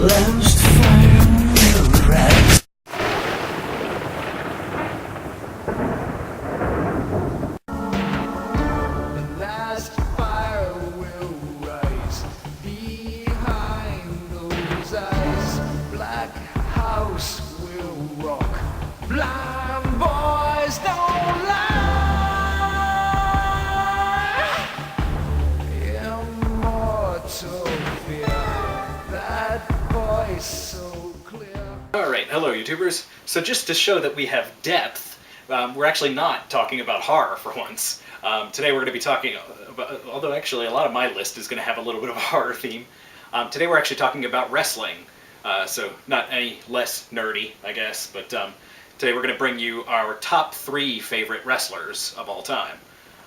last fire will rise. The last fire will rise behind those eyes. Black house will rock. Blind boys don't lie. Immortal fear. That voice so clear. Alright, hello YouTubers. So just to show that we have depth, we're actually not talking about horror for once. Today we're going to be talking about, although actually a lot of my list is going to have a little bit of a horror theme. Today we're actually talking about wrestling. So not any less nerdy, I guess, but today we're going to bring you our top 3 favorite wrestlers of all time.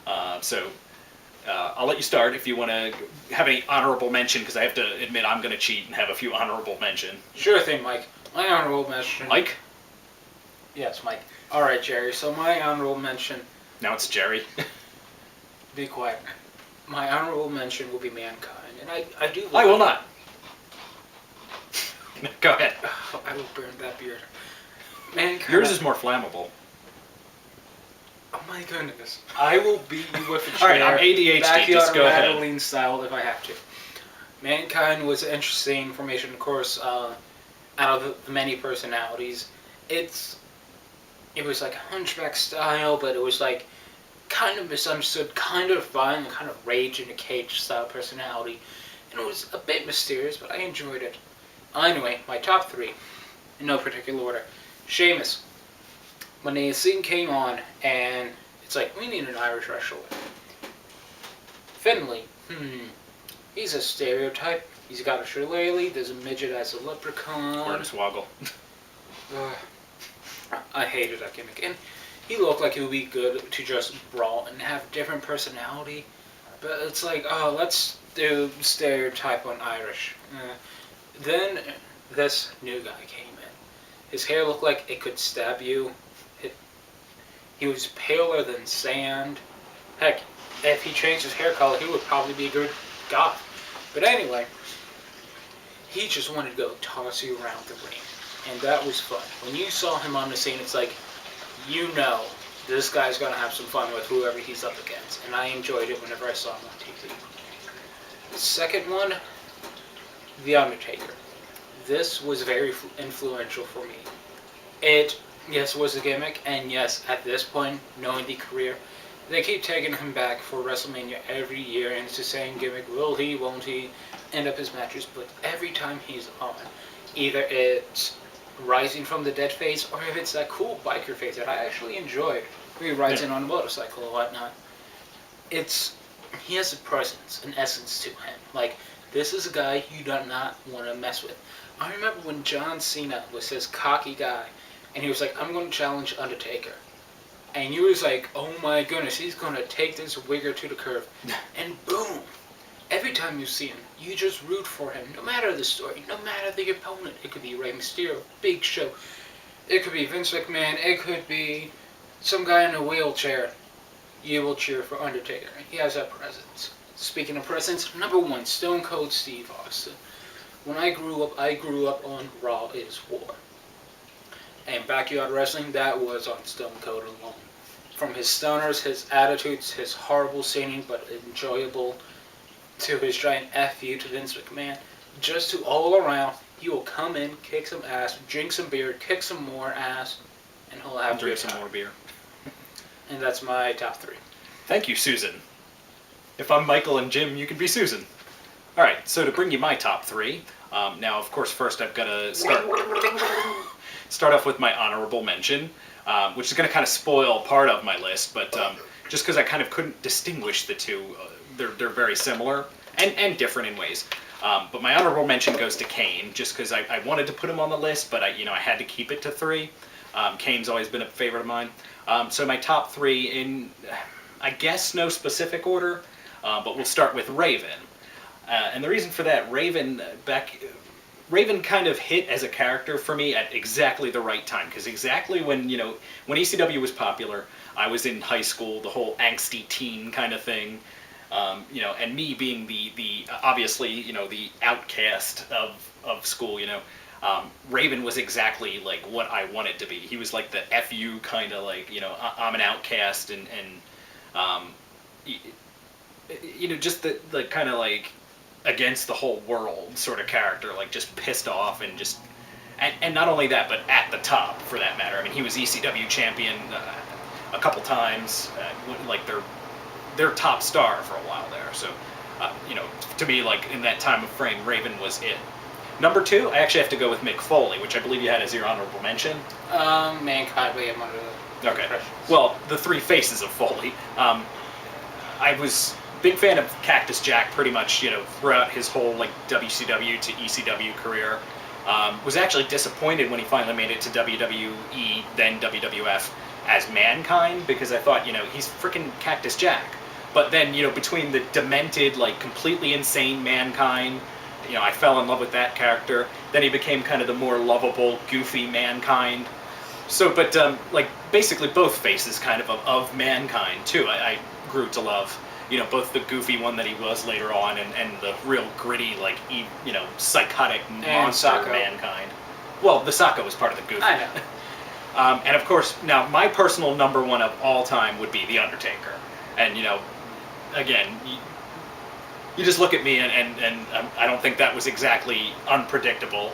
I'll let you start if you want to have any honorable mention, because I have to admit I'm going to cheat and have a few honorable mention. Sure thing, Mike. My honorable mention... Mike? Yes, Mike. Alright, Jerry, so my honorable mention... Now it's Jerry. Be quiet. My honorable mention will be Mankind, and I do... I will not. Go ahead. I will burn that beard. Mankind... Yours is more flammable. Oh my goodness. I will beat you with a chair. Alright, I'm ADHD, just go ahead. Madeline style if I have to. Mankind was an interesting formation, of course, out of the many personalities. It was like a Hunchback style, but it was like kind of misunderstood, kind of fun, kind of rage in a cage style personality. And it was a bit mysterious, but I enjoyed it. Anyway, my top 3, in no particular order. Sheamus. When the scene came on, and it's like, we need an Irish wrestler. Finlay, he's a stereotype. He's got a shillelagh, there's a midget as a leprechaun. Hornswoggle. I hated that gimmick. And he looked like he would be good to just brawl and have different personality. But it's like, oh, let's do stereotype on Irish. Then this new guy came in. His hair looked like it could stab you. He was paler than sand. Heck, if he changed his hair color, he would probably be a good goth. But anyway, he just wanted to go toss you around the ring. And that was fun. When you saw him on the scene, it's like, you know, this guy's going to have some fun with whoever he's up against. And I enjoyed it whenever I saw him on TV. The second one, The Undertaker. This was very influential for me. Yes, it was a gimmick, and yes, at this point, knowing the career, they keep taking him back for WrestleMania every year, and it's the same gimmick. Will he, won't he, end up his matches? But every time he's on, either it's rising from the dead phase, or if it's that cool biker phase that I actually enjoyed, where he rides in on a motorcycle or whatnot. He has a presence, an essence to him. Like, this is a guy you do not want to mess with. I remember when John Cena was his cocky guy, and he was like, I'm going to challenge Undertaker. And you was like, oh my goodness, he's going to take this wigger to the curb. And boom! Every time you see him, you just root for him. No matter the story, no matter the opponent. It could be Rey Mysterio, Big Show. It could be Vince McMahon. It could be some guy in a wheelchair. You will cheer for Undertaker. He has that presence. Speaking of presence, number 1, Stone Cold Steve Austin. When I grew up on Raw is War. And Backyard Wrestling, that was on Stone Cold alone. From his stoners, his attitudes, his horrible singing, but enjoyable, to his giant F you to Vince McMahon, just to all around, he will come in, kick some ass, drink some beer, kick some more ass, and he'll have drink some more beer. And that's my top 3. Thank you, Susan. If I'm Michael and Jim, you can be Susan. Alright, so to bring you my top 3, now of course first I've got to start off with my honorable mention, which is going to kind of spoil part of my list, but just because I kind of couldn't distinguish the two, they're very similar and different in ways. But my honorable mention goes to Kane, just because I wanted to put him on the list, but I had to keep it to 3. Kane's always been a favorite of mine. So my top 3 in, I guess, no specific order, but we'll start with Raven. And the reason for that, Raven kind of hit as a character for me at exactly the right time, because exactly when ECW was popular, I was in high school, the whole angsty teen kind of thing, and me being the obviously, the outcast of school, you know. Raven was exactly like what I wanted to be. He was like the FU kind of like, you know, I'm an outcast and you know, just the kind of like against the whole world sort of character, like just pissed off and just, and not only that, but at the top for that matter. I mean, he was ECW champion a couple times, like their top star for a while there. So, you know, to me, like in that time of frame, Raven was it. Number 2, I actually have to go with Mick Foley, which I believe you had as your honorable mention. Mankind, we have one of the Okay. Well, the 3 faces of Foley. I was big fan of Cactus Jack pretty much, you know, throughout his whole like WCW to ECW career. Was actually disappointed when he finally made it to WWE, then WWF, as Mankind, because I thought, you know, he's freaking Cactus Jack. But then, you know, between the demented, like completely insane Mankind, you know, I fell in love with that character. Then he became kind of the more lovable, goofy Mankind. So, but like basically both faces kind of Mankind too. I grew to love, you know, both the goofy one that he was later on and the real gritty, like, you know, psychotic monster Socko. Mankind. Well, the Socko was part of the goofy. I know. And of course, now my personal number 1 of all time would be The Undertaker. And, you know, again, you just look at me and I don't think that was exactly unpredictable.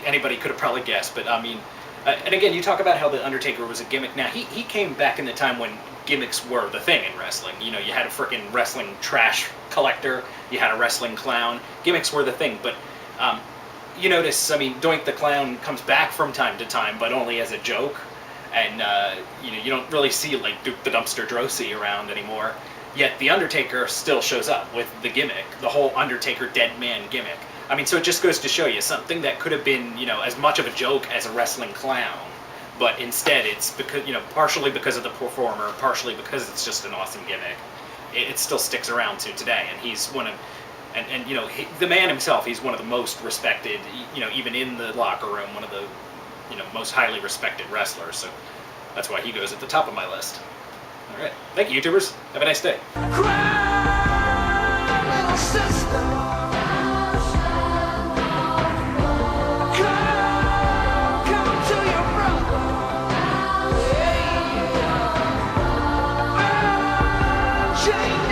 Anybody could have probably guessed, but I mean, and again, you talk about how The Undertaker was a gimmick. Now, he came back in the time when gimmicks were the thing in wrestling. You know, you had a freaking wrestling trash collector, you had a wrestling clown. Gimmicks were the thing, but you notice, I mean, Doink the Clown comes back from time to time, but only as a joke. And, you know, you don't really see, like, Duke the Dumpster Drosy around anymore. Yet The Undertaker still shows up with the gimmick, the whole Undertaker dead man gimmick. I mean, so it just goes to show you something that could have been, you know, as much of a joke as a wrestling clown, but instead it's because, you know, partially because of the performer, partially because it's just an awesome gimmick. It still sticks around to today, and he's one of, and you know, the man himself, he's one of the most respected, you know, even in the locker room, one of the, you know, most highly respected wrestlers. So that's why he goes at the top of my list. All right, thank you, YouTubers. Have a nice day. Cry, little sister. Come to your brother. Yeah. Change